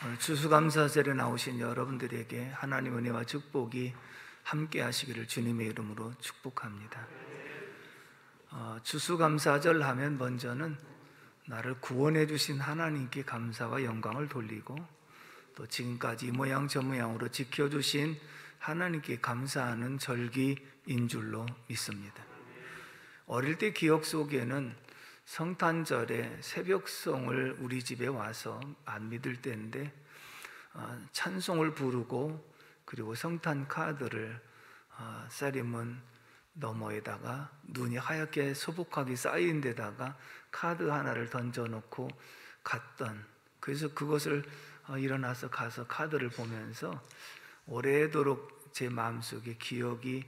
오늘 추수감사절에 나오신 여러분들에게 하나님 은혜와 축복이 함께 하시기를 주님의 이름으로 축복합니다. 추수감사절 하면 먼저는 나를 구원해 주신 하나님께 감사와 영광을 돌리고, 또 지금까지 이 모양 저 모양으로 지켜주신 하나님께 감사하는 절기인 줄로 믿습니다. 어릴 때 기억 속에는 성탄절에 새벽송을 우리 집에 와서 안 믿을 때인데 찬송을 부르고, 그리고 성탄 카드를 쌀이문 너머에다가 눈이 하얗게 소복하게 쌓인 데다가 카드 하나를 던져놓고 갔던, 그래서 그것을 일어나서 가서 카드를 보면서 오래도록 제 마음속에 기억이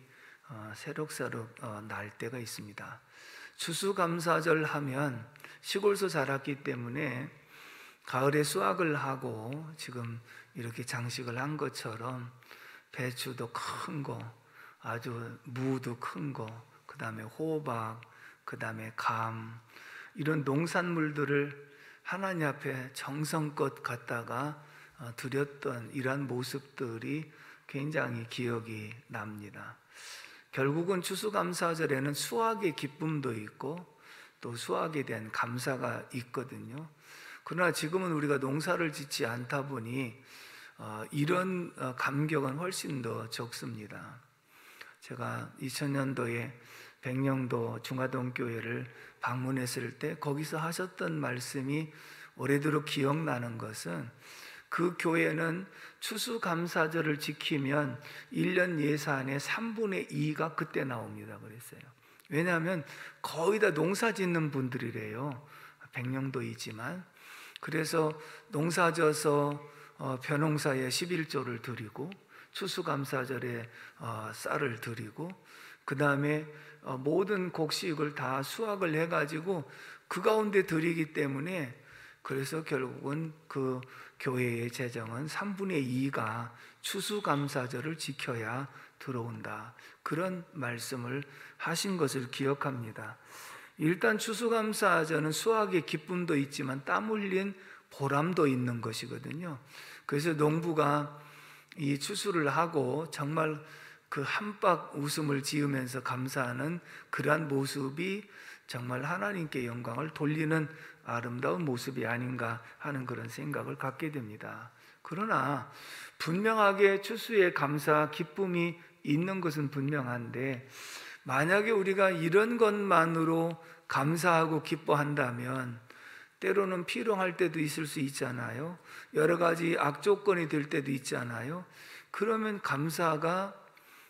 새록새록 날 때가 있습니다. 추수감사절 하면 시골서 자랐기 때문에 가을에 수확을 하고 지금 이렇게 장식을 한 것처럼 배추도 큰 거, 아주 무도 큰 거, 그 다음에 호박, 그 다음에 감, 이런 농산물들을 하나님 앞에 정성껏 갖다가 드렸던 이러한 모습들이 굉장히 기억이 납니다. 결국은 추수감사절에는 수확의 기쁨도 있고 또 수확에 대한 감사가 있거든요. 그러나 지금은 우리가 농사를 짓지 않다 보니 이런 감격은 훨씬 더 적습니다. 제가 2000년도에 백령도 중화동교회를 방문했을 때 거기서 하셨던 말씀이 오래도록 기억나는 것은, 그 교회는 추수감사절을 지키면 1년 예산의 3분의 2가 그때 나옵니다 그랬어요. 왜냐하면 거의 다 농사 짓는 분들이래요. 백령도이지만. 그래서 농사 져서 벼농사에 11조를 드리고, 추수감사절에 쌀을 드리고, 그 다음에 모든 곡식을 다 수확을 해가지고 그 가운데 드리기 때문에, 그래서 결국은 그 교회의 재정은 3분의 2가 추수감사절을 지켜야 들어온다, 그런 말씀을 하신 것을 기억합니다. 일단 추수감사절은 수확의 기쁨도 있지만 땀 흘린 보람도 있는 것이거든요. 그래서 농부가 이 추수를 하고 정말 그 한박 웃음을 지으면서 감사하는 그러한 모습이 정말 하나님께 영광을 돌리는 아름다운 모습이 아닌가 하는 그런 생각을 갖게 됩니다. 그러나 분명하게 추수의 감사, 기쁨이 있는 것은 분명한데, 만약에 우리가 이런 것만으로 감사하고 기뻐한다면 때로는 피롱할 때도 있을 수 있잖아요. 여러 가지 악조건이 될 때도 있잖아요. 그러면 감사가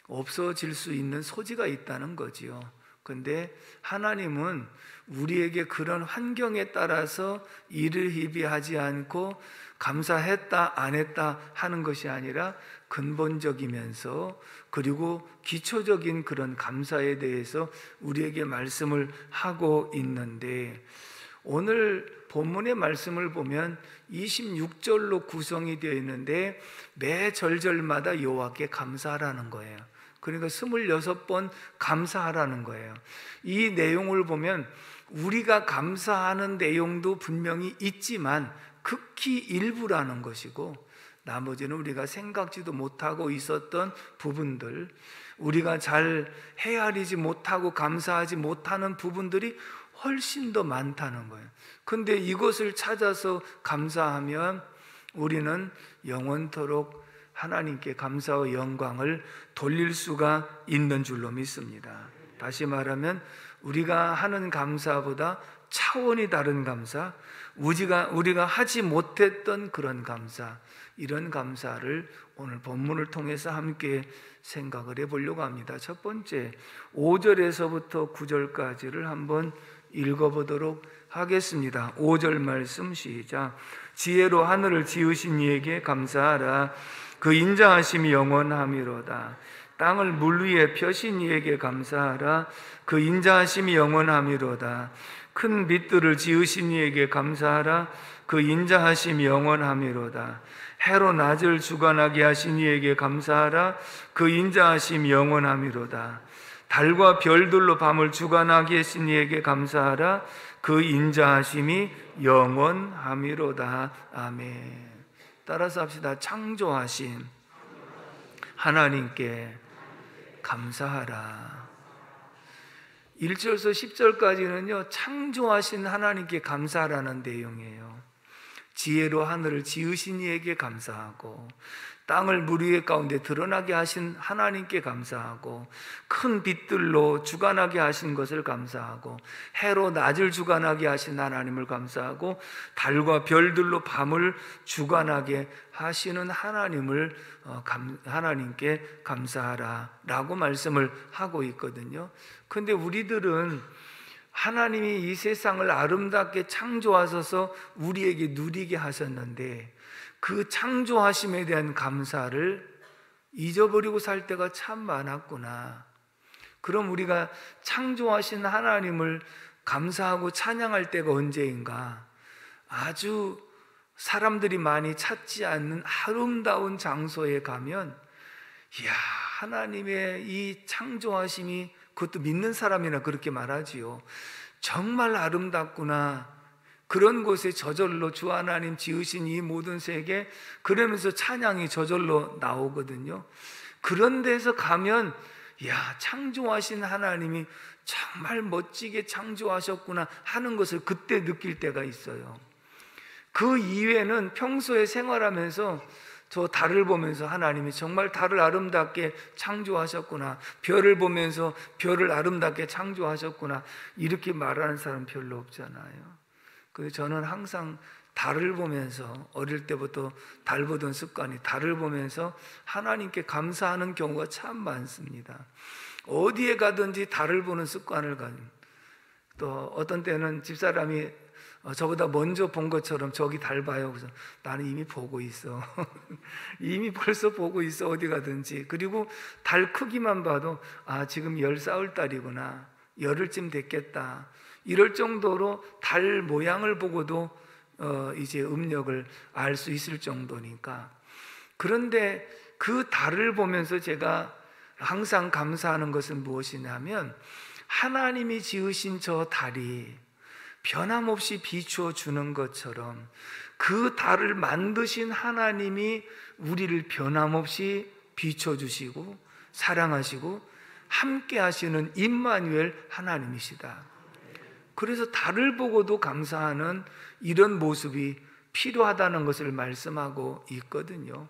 없어질 수 있는 소지가 있다는 거지요. 근데 하나님은 우리에게 그런 환경에 따라서 이를 희비하지 않고 감사했다 안 했다 하는 것이 아니라 근본적이면서 그리고 기초적인 그런 감사에 대해서 우리에게 말씀을 하고 있는데, 오늘 본문의 말씀을 보면 26절로 구성이 되어 있는데 매 절절마다 여호와께 감사하라는 거예요. 그러니까 26번 감사하라는 거예요. 이 내용을 보면 우리가 감사하는 내용도 분명히 있지만 극히 일부라는 것이고, 나머지는 우리가 생각지도 못하고 있었던 부분들, 우리가 잘 헤아리지 못하고 감사하지 못하는 부분들이 훨씬 더 많다는 거예요. 근데 이것을 찾아서 감사하면 우리는 영원토록 하나님께 감사와 영광을 돌릴 수가 있는 줄로 믿습니다. 다시 말하면 우리가 하는 감사보다 차원이 다른 감사, 우리가 하지 못했던 그런 감사, 이런 감사를 오늘 본문을 통해서 함께 생각을 해보려고 합니다. 첫 번째 5절에서부터 9절까지를 한번 읽어보도록 하겠습니다. 5절 말씀 시작. 지혜로 하늘을 지으신 이에게 감사하라. 그 인자하심이 영원함이로다. 땅을 물 위에 펴신 이에게 감사하라. 그 인자하심이 영원함이로다. 큰 빛들을 지으신 이에게 감사하라. 그 인자하심이 영원함이로다. 해로 낮을 주관하게 하신 이에게 감사하라. 그 인자하심이 영원함이로다. 달과 별들로 밤을 주관하게 하신 이에게 감사하라. 그 인자하심이 영원함이로다. 아멘. 따라서 합시다. 창조하신 하나님께 감사하라. 1절에서 10절까지는요, 창조하신 하나님께 감사하라는 내용이에요. 지혜로 하늘을 지으신 이에게 감사하고, 땅을 물 위에 가운데 드러나게 하신 하나님께 감사하고, 큰 빛들로 주관하게 하신 것을 감사하고, 해로 낮을 주관하게 하신 하나님을 감사하고, 달과 별들로 밤을 주관하게 하시는 하나님께 감사하라 라고 말씀을 하고 있거든요. 근데 우리들은 하나님이 이 세상을 아름답게 창조하셔서 우리에게 누리게 하셨는데, 그 창조하심에 대한 감사를 잊어버리고 살 때가 참 많았구나. 그럼 우리가 창조하신 하나님을 감사하고 찬양할 때가 언제인가? 아주 사람들이 많이 찾지 않는 아름다운 장소에 가면, 이야, 하나님의 이 창조하심이, 그것도 믿는 사람이나 그렇게 말하지요. 정말 아름답구나. 그런 곳에 저절로 주 하나님 지으신 이 모든 세계, 그러면서 찬양이 저절로 나오거든요. 그런 데서 가면, 야, 창조하신 하나님이 정말 멋지게 창조하셨구나 하는 것을 그때 느낄 때가 있어요. 그 이외에는 평소에 생활하면서 저 달을 보면서 하나님이 정말 달을 아름답게 창조하셨구나, 별을 보면서 별을 아름답게 창조하셨구나, 이렇게 말하는 사람 별로 없잖아요. 그래서 저는 항상 달을 보면서, 어릴 때부터 달 보던 습관이, 달을 보면서 하나님께 감사하는 경우가 참 많습니다. 어디에 가든지 달을 보는 습관을 가진, 또 어떤 때는 집사람이 저보다 먼저 본 것처럼 저기 달 봐요. 그래서 나는 이미 보고 있어. 이미 벌써 보고 있어, 어디 가든지. 그리고 달 크기만 봐도 아, 지금 열 싸울 달이구나, 열흘쯤 됐겠다, 이럴 정도로 달 모양을 보고도 이제 음력을 알 수 있을 정도니까. 그런데 그 달을 보면서 제가 항상 감사하는 것은 무엇이냐면, 하나님이 지으신 저 달이 변함없이 비추어 주는 것처럼 그 달을 만드신 하나님이 우리를 변함없이 비춰 주시고 사랑하시고 함께 하시는 임마누엘 하나님이시다. 그래서 달을 보고도 감사하는 이런 모습이 필요하다는 것을 말씀하고 있거든요.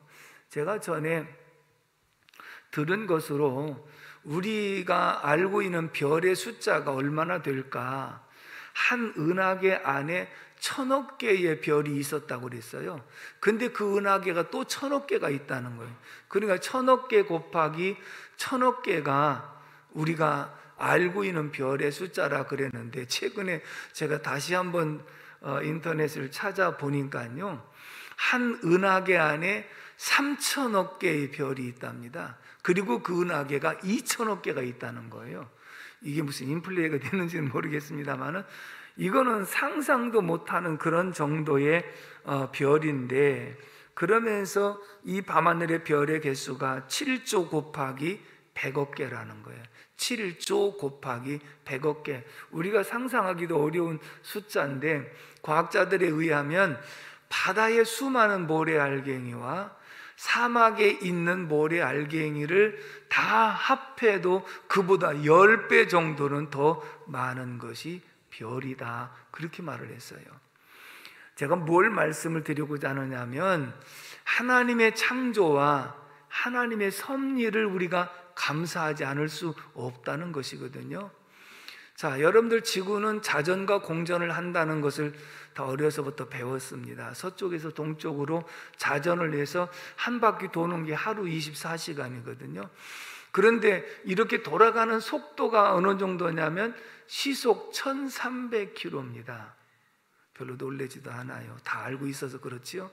제가 전에 들은 것으로 우리가 알고 있는 별의 숫자가 얼마나 될까, 한 은하계 안에 1000억 개의 별이 있었다고 그랬어요. 근데 그 은하계가 또 1000억 개가 있다는 거예요. 그러니까 1000억 개 곱하기 1000억 개가 우리가 알고 있는 별의 숫자라 그랬는데, 최근에 제가 다시 한번 인터넷을 찾아보니까요, 한 은하계 안에 3000억 개의 별이 있답니다. 그리고 그 은하계가 2000억 개가 있다는 거예요. 이게 무슨 인플레이가 되는지는 모르겠습니다만, 이거는 상상도 못하는 그런 정도의 별인데, 그러면서 이 밤하늘의 별의 개수가 7조 곱하기 100억 개라는 거예요. 7조 곱하기 100억 개. 우리가 상상하기도 어려운 숫자인데, 과학자들에 의하면 바다의 수많은 모래알갱이와 사막에 있는 모래알갱이를 다 합해도 그보다 10배 정도는 더 많은 것이 별이다, 그렇게 말을 했어요. 제가 뭘 말씀을 드리고자 하느냐면, 하나님의 창조와 하나님의 섭리를 우리가 감사하지 않을 수 없다는 것이거든요. 자, 여러분들 지구는 자전과 공전을 한다는 것을 다 어려서부터 배웠습니다. 서쪽에서 동쪽으로 자전을 해서 한 바퀴 도는 게 하루 24시간이거든요. 그런데 이렇게 돌아가는 속도가 어느 정도냐면 시속 1300km입니다. 별로 놀라지도 않아요. 다 알고 있어서 그렇지요.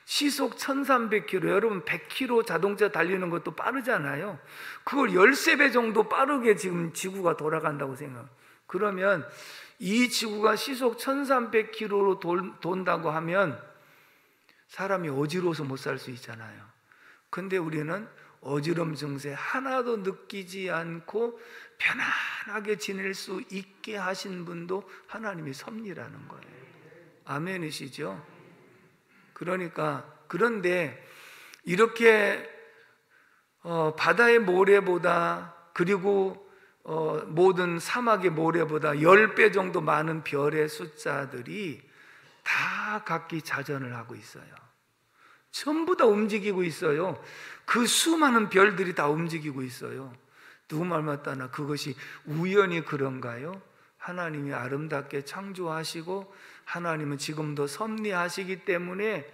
시속 1300km, 여러분 100km 자동차 달리는 것도 빠르잖아요. 그걸 13배 정도 빠르게 지금 지구가 돌아간다고 생각해요. 그러면 이 지구가 시속 1300km로 돈다고 하면 사람이 어지러워서 못 살 수 있잖아요. 근데 우리는 어지럼 증세 하나도 느끼지 않고 편안하게 지낼 수 있게 하신 분도 하나님의 섭리라는 거예요. 아멘이시죠? 그러니까 그런데 이렇게 바다의 모래보다, 그리고 모든 사막의 모래보다 10배 정도 많은 별의 숫자들이 다 각기 자전을 하고 있어요. 전부 다 움직이고 있어요. 그 수많은 별들이 다 움직이고 있어요. 누구 말 맞다나 그것이 우연히 그런가요? 하나님이 아름답게 창조하시고 하나님은 지금도 섭리하시기 때문에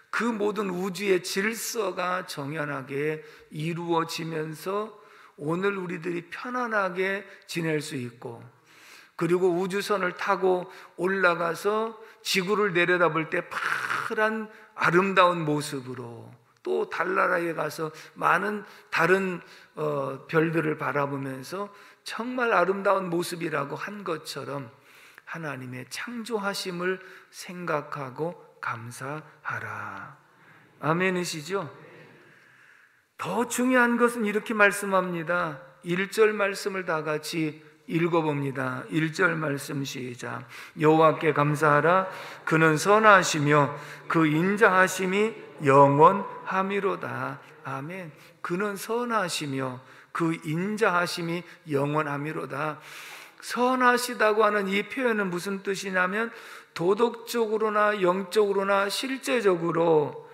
그 모든 우주의 질서가 정연하게 이루어지면서 오늘 우리들이 편안하게 지낼 수 있고, 그리고 우주선을 타고 올라가서 지구를 내려다볼 때 파란 아름다운 모습으로, 또 달나라에 가서 많은 다른 별들을 바라보면서 정말 아름다운 모습이라고 한 것처럼 하나님의 창조하심을 생각하고 감사하라. 아멘이시죠? 더 중요한 것은 이렇게 말씀합니다. 1절 말씀을 다 같이 읽어봅니다. 1절 말씀 시작. 여호와께 감사하라. 그는 선하시며 그 인자하심이 영원함이로다. 아멘. 그는 선하시며 그 인자하심이 영원함이로다. 선하시다고 하는 이 표현은 무슨 뜻이냐면 도덕적으로나 영적으로나 실제적으로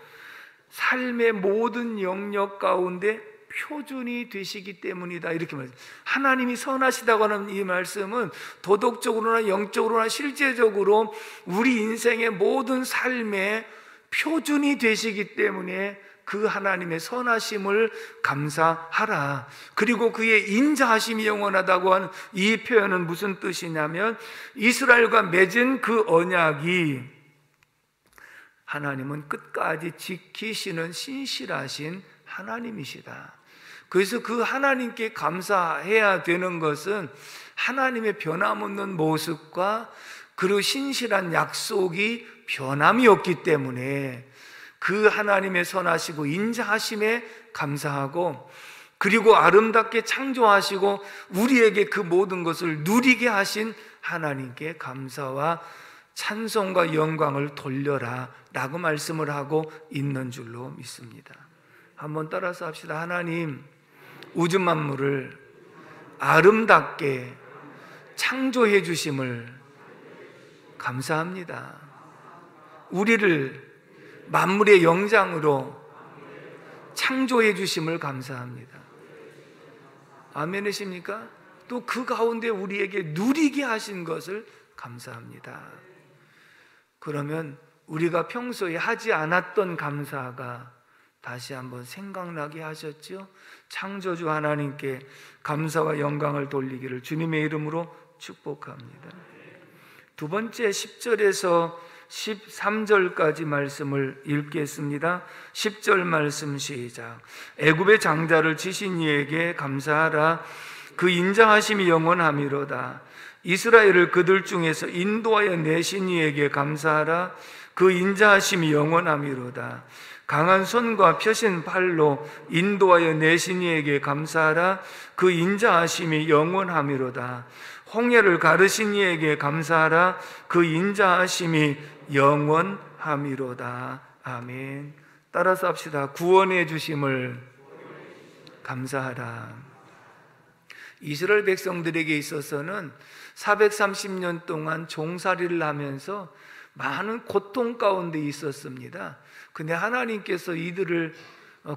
삶의 모든 영역 가운데 표준이 되시기 때문이다, 이렇게 말합니다. 하나님이 선하시다고 하는 이 말씀은 도덕적으로나 영적으로나 실제적으로 우리 인생의 모든 삶의 표준이 되시기 때문에 그 하나님의 선하심을 감사하라. 그리고 그의 인자하심이 영원하다고 하는 이 표현은 무슨 뜻이냐면 이스라엘과 맺은 그 언약이 하나님은 끝까지 지키시는 신실하신 하나님이시다. 그래서 그 하나님께 감사해야 되는 것은 하나님의 변함없는 모습과 그리고 신실한 약속이 변함이 없기 때문에 그 하나님의 선하시고 인자하심에 감사하고, 그리고 아름답게 창조하시고 우리에게 그 모든 것을 누리게 하신 하나님께 감사와 찬송과 영광을 돌려라 라고 말씀을 하고 있는 줄로 믿습니다. 한번 따라서 합시다. 하나님, 우주 만물을 아름답게 창조해 주심을 감사합니다. 우리를 만물의 영장으로 창조해 주심을 감사합니다. 아멘이십니까? 또 그 가운데 우리에게 누리게 하신 것을 감사합니다. 그러면 우리가 평소에 하지 않았던 감사가 다시 한번 생각나게 하셨죠? 창조주 하나님께 감사와 영광을 돌리기를 주님의 이름으로 축복합니다. 두 번째 10절에서 13절까지 말씀을 읽겠습니다. 10절 말씀 시작. 애굽의 장자를 치신 이에게 감사하라. 그 인자하심이 영원함이로다. 이스라엘을 그들 중에서 인도하여 내신 이에게 감사하라. 그 인자하심이 영원함이로다. 강한 손과 펴신 팔로 인도하여 내신 이에게 감사하라. 그 인자하심이 영원함이로다. 홍해를 가르신 이에게 감사하라. 그 인자하심이 영원함이로다. 아멘. 따라서 합시다. 구원해 주심을 감사하라. 이스라엘 백성들에게 있어서는 430년 동안 종살이를 하면서 많은 고통 가운데 있었습니다. 근데 하나님께서 이들을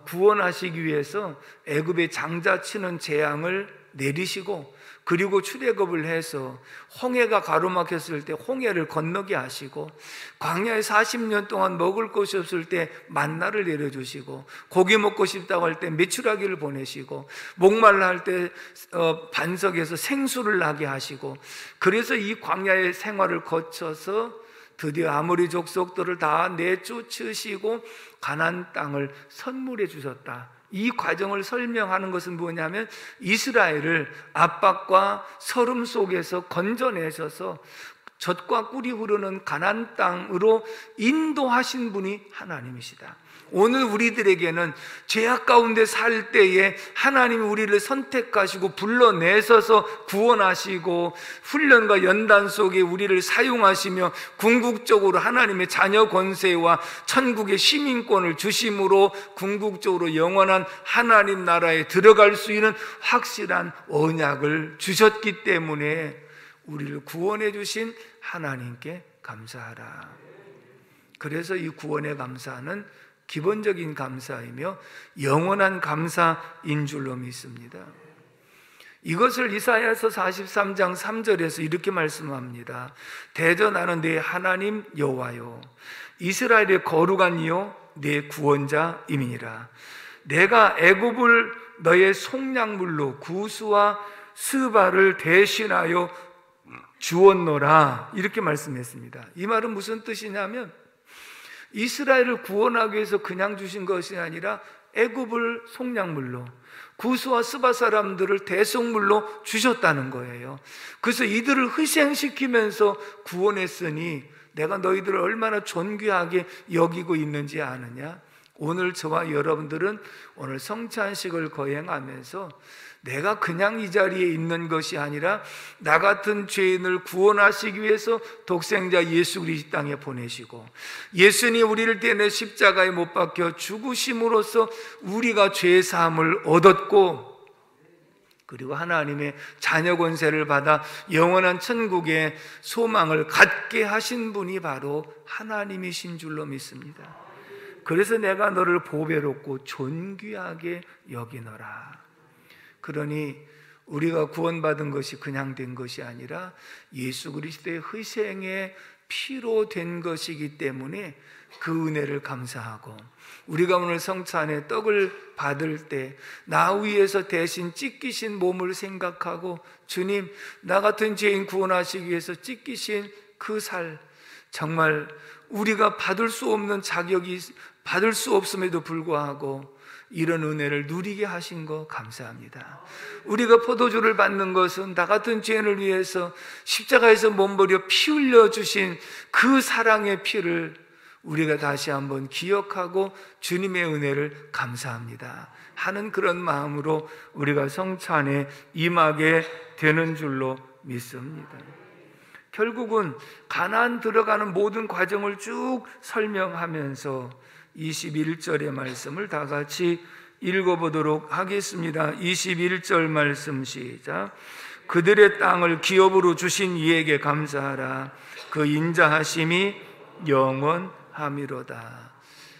구원하시기 위해서 애굽의 장자치는 재앙을 내리시고, 그리고 출애굽을 해서 홍해가 가로막혔을 때 홍해를 건너게 하시고, 광야에 40년 동안 먹을 것이 없을 때 만나를 내려주시고, 고기 먹고 싶다고 할 때 메추라기를 보내시고, 목말라 할 때 반석에서 생수를 나게 하시고, 그래서 이 광야의 생활을 거쳐서 드디어 아모리 족속들을 다 내쫓으시고 가나안 땅을 선물해 주셨다. 이 과정을 설명하는 것은 뭐냐면 이스라엘을 압박과 서름 속에서 건져내셔서 젖과 꿀이 흐르는 가나안 땅으로 인도하신 분이 하나님이시다. 오늘 우리들에게는 죄악 가운데 살 때에 하나님이 우리를 선택하시고 불러내셔서 구원하시고 훈련과 연단 속에 우리를 사용하시며 궁극적으로 하나님의 자녀 권세와 천국의 시민권을 주심으로 궁극적으로 영원한 하나님 나라에 들어갈 수 있는 확실한 언약을 주셨기 때문에 우리를 구원해 주신 하나님께 감사하라. 그래서 이 구원에 감사는 기본적인 감사이며 영원한 감사인 줄로 믿습니다. 이것을 이사야서 43장 3절에서 이렇게 말씀합니다. 대전하는 내 하나님 여호와여, 이스라엘의 거룩한 이요 내 구원자임이니라. 내가 애굽을 너의 속량물로 구스와 스바를 대신하여 주었노라, 이렇게 말씀했습니다. 이 말은 무슨 뜻이냐면 이스라엘을 구원하기 위해서 그냥 주신 것이 아니라 애굽을 속량물로, 구스와 스바 사람들을 대속물로 주셨다는 거예요. 그래서 이들을 희생시키면서 구원했으니 내가 너희들을 얼마나 존귀하게 여기고 있는지 아느냐? 오늘 저와 여러분들은 오늘 성찬식을 거행하면서 내가 그냥 이 자리에 있는 것이 아니라 나 같은 죄인을 구원하시기 위해서 독생자 예수 그리스도 땅에 보내시고, 예수님 우리를 떼내 십자가에 못 박혀 죽으심으로써 우리가 죄 사함을 얻었고, 그리고 하나님의 자녀 권세를 받아 영원한 천국의 소망을 갖게 하신 분이 바로 하나님이신 줄로 믿습니다. 그래서 내가 너를 보배롭고 존귀하게 여기노라. 그러니 우리가 구원받은 것이 그냥 된 것이 아니라 예수 그리스도의 희생의 피로 된 것이기 때문에 그 은혜를 감사하고, 우리가 오늘 성찬에 떡을 받을 때 나 위에서 대신 찢기신 몸을 생각하고, 주님 나 같은 죄인 구원하시기 위해서 찢기신 그 살, 정말 우리가 받을 수 없는 자격이 받을 수 없음에도 불구하고 이런 은혜를 누리게 하신 거 감사합니다. 우리가 포도주를 받는 것은 나 같은 죄인을 위해서 십자가에서 몸버려 피 흘려 주신 그 사랑의 피를 우리가 다시 한번 기억하고 주님의 은혜를 감사합니다 하는 그런 마음으로 우리가 성찬에 임하게 되는 줄로 믿습니다. 결국은 가나안 들어가는 모든 과정을 쭉 설명하면서 21절의 말씀을 다 같이 읽어보도록 하겠습니다. 21절 말씀 시작. 그들의 땅을 기업으로 주신 이에게 감사하라. 그 인자하심이 영원함이로다.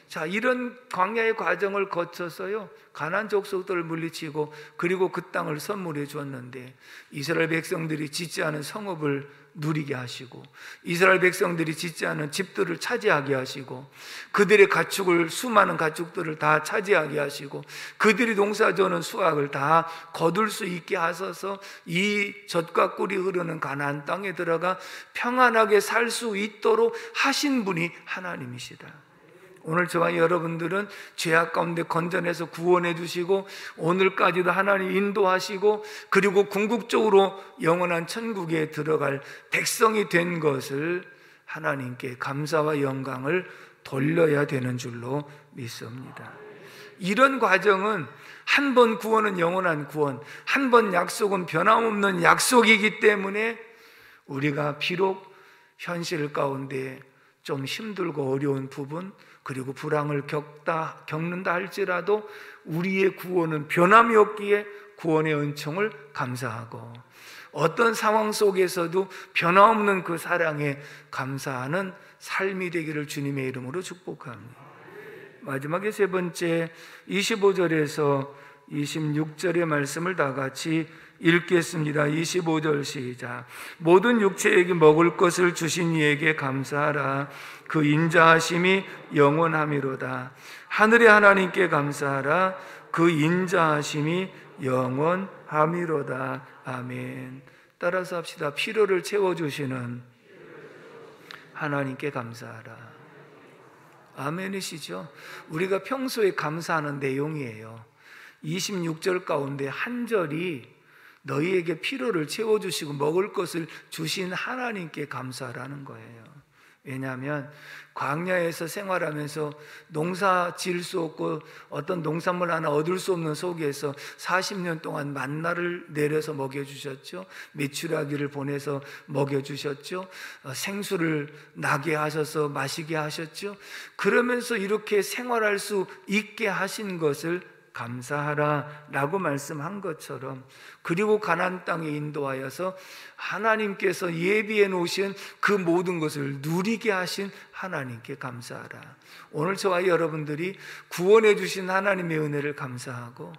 자, 이런 광야의 과정을 거쳐서요, 가나안 족속들을 물리치고 그리고 그 땅을 선물해 주었는데, 이스라엘 백성들이 짓지 않은 성읍을 누리게 하시고, 이스라엘 백성들이 짓지 않은 집들을 차지하게 하시고, 그들의 가축을, 수많은 가축들을 다 차지하게 하시고, 그들이 농사져는 수확을 다 거둘 수 있게 하셔서 이 젖과 꿀이 흐르는 가나안 땅에 들어가 평안하게 살 수 있도록 하신 분이 하나님이시다. 오늘 저와 여러분들은 죄악 가운데 건져내서 구원해 주시고, 오늘까지도 하나님 인도하시고, 그리고 궁극적으로 영원한 천국에 들어갈 백성이 된 것을 하나님께 감사와 영광을 돌려야 되는 줄로 믿습니다. 이런 과정은 한 번 구원은 영원한 구원, 한 번 약속은 변함없는 약속이기 때문에 우리가 비록 현실 가운데 좀 힘들고 어려운 부분, 그리고 불황을 겪는다 할지라도 우리의 구원은 변함이 없기에 구원의 은총을 감사하고, 어떤 상황 속에서도 변함없는 그 사랑에 감사하는 삶이 되기를 주님의 이름으로 축복합니다. 마지막에 세 번째 25절에서 26절의 말씀을 다 같이 읽겠습니다. 25절 시작. 모든 육체에게 먹을 것을 주신 이에게 감사하라. 그 인자하심이 영원함이로다. 하늘의 하나님께 감사하라. 그 인자하심이 영원함이로다. 아멘. 따라서 합시다. 필요를 채워주시는 하나님께 감사하라. 아멘이시죠? 우리가 평소에 감사하는 내용이에요. 26절 가운데 한 절이 너희에게 필요를 채워주시고 먹을 것을 주신 하나님께 감사하라는 거예요. 왜냐하면 광야에서 생활하면서 농사 지을 수 없고 어떤 농산물 하나 얻을 수 없는 속에서 40년 동안 만나를 내려서 먹여주셨죠. 메추라기를 보내서 먹여주셨죠. 생수를 나게 하셔서 마시게 하셨죠. 그러면서 이렇게 생활할 수 있게 하신 것을 감사하라 라고 말씀한 것처럼, 그리고 가나안 땅에 인도하여서 하나님께서 예비해 놓으신 그 모든 것을 누리게 하신 하나님께 감사하라. 오늘 저와 여러분들이 구원해 주신 하나님의 은혜를 감사하고,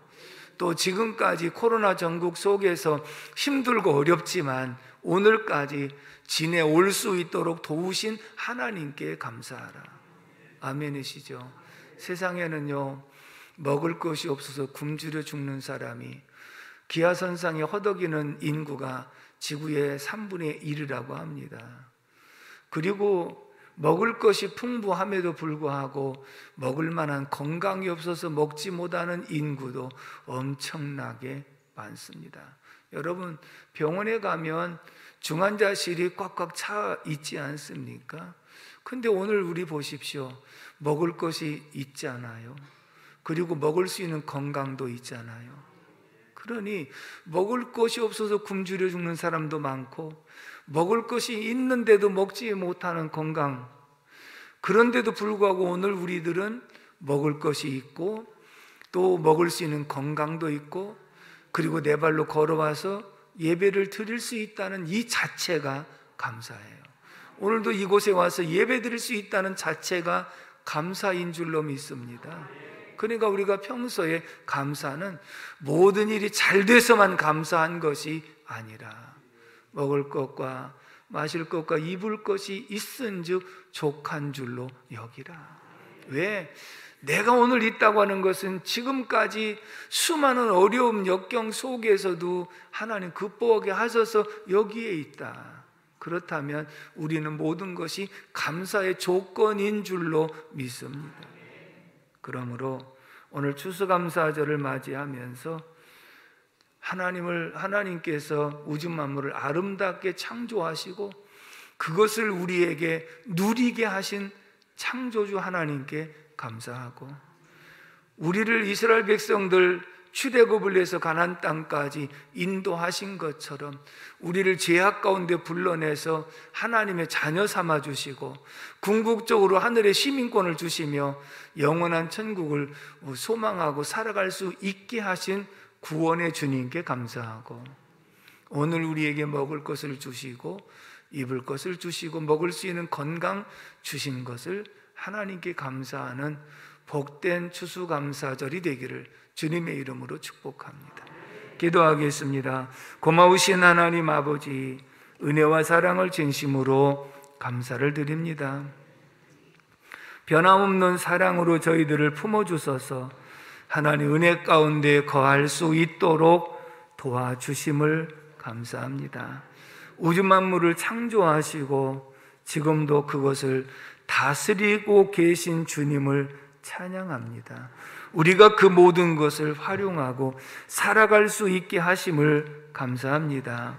또 지금까지 코로나 전국 속에서 힘들고 어렵지만 오늘까지 지내올 수 있도록 도우신 하나님께 감사하라. 아멘이시죠? 세상에는요, 먹을 것이 없어서 굶주려 죽는 사람이, 기하선상에 허덕이는 인구가 지구의 3분의 1이라고 합니다. 그리고 먹을 것이 풍부함에도 불구하고 먹을 만한 건강이 없어서 먹지 못하는 인구도 엄청나게 많습니다. 여러분, 병원에 가면 중환자실이 꽉꽉 차 있지 않습니까? 근데 오늘 우리 보십시오. 먹을 것이 있잖아요. 그리고 먹을 수 있는 건강도 있잖아요. 그러니 먹을 것이 없어서 굶주려 죽는 사람도 많고, 먹을 것이 있는데도 먹지 못하는 건강, 그런데도 불구하고 오늘 우리들은 먹을 것이 있고 또 먹을 수 있는 건강도 있고, 그리고 내 발로 걸어와서 예배를 드릴 수 있다는 이 자체가 감사해요. 오늘도 이곳에 와서 예배 드릴 수 있다는 자체가 감사인 줄로 믿습니다. 그러니까 우리가 평소에 감사는 모든 일이 잘 돼서만 감사한 것이 아니라 먹을 것과 마실 것과 입을 것이 있은즉 족한 줄로 여기라. 왜? 내가 오늘 있다고 하는 것은 지금까지 수많은 어려움 역경 속에서도 하나님 극복하게 하셔서 여기에 있다. 그렇다면 우리는 모든 것이 감사의 조건인 줄로 믿습니다. 그러므로 오늘 추수감사절을 맞이하면서 하나님께서 우주 만물을 아름답게 창조하시고 그것을 우리에게 누리게 하신 창조주 하나님께 감사하고, 우리를 이스라엘 백성들 출애굽을 해서 가나안 땅까지 인도하신 것처럼 우리를 죄악 가운데 불러내서 하나님의 자녀 삼아 주시고 궁극적으로 하늘의 시민권을 주시며 영원한 천국을 소망하고 살아갈 수 있게 하신 구원의 주님께 감사하고, 오늘 우리에게 먹을 것을 주시고 입을 것을 주시고 먹을 수 있는 건강 주신 것을 하나님께 감사하는 복된 추수감사절이 되기를 주님의 이름으로 축복합니다. 기도하겠습니다. 고마우신 하나님 아버지, 은혜와 사랑을 진심으로 감사를 드립니다. 변함없는 사랑으로 저희들을 품어주셔서 하나님 은혜 가운데 거할 수 있도록 도와주심을 감사합니다. 우주 만물을 창조하시고 지금도 그것을 다스리고 계신 주님을 찬양합니다. 우리가 그 모든 것을 활용하고 살아갈 수 있게 하심을 감사합니다.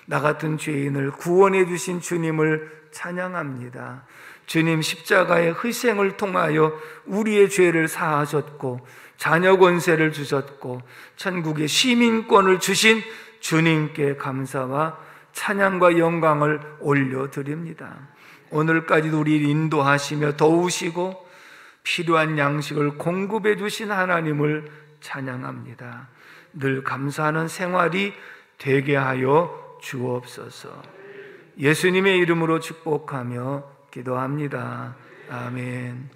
나 같은 죄인을 구원해 주신 주님을 찬양합니다. 주님 십자가의 희생을 통하여 우리의 죄를 사하셨고 자녀 권세를 주셨고 천국의 시민권을 주신 주님께 감사와 찬양과 영광을 올려드립니다. 오늘까지도 우리를 인도하시며 도우시고 필요한 양식을 공급해 주신 하나님을 찬양합니다. 늘 감사하는 생활이 되게 하여 주옵소서. 예수님의 이름으로 축복하며 기도합니다. 아멘.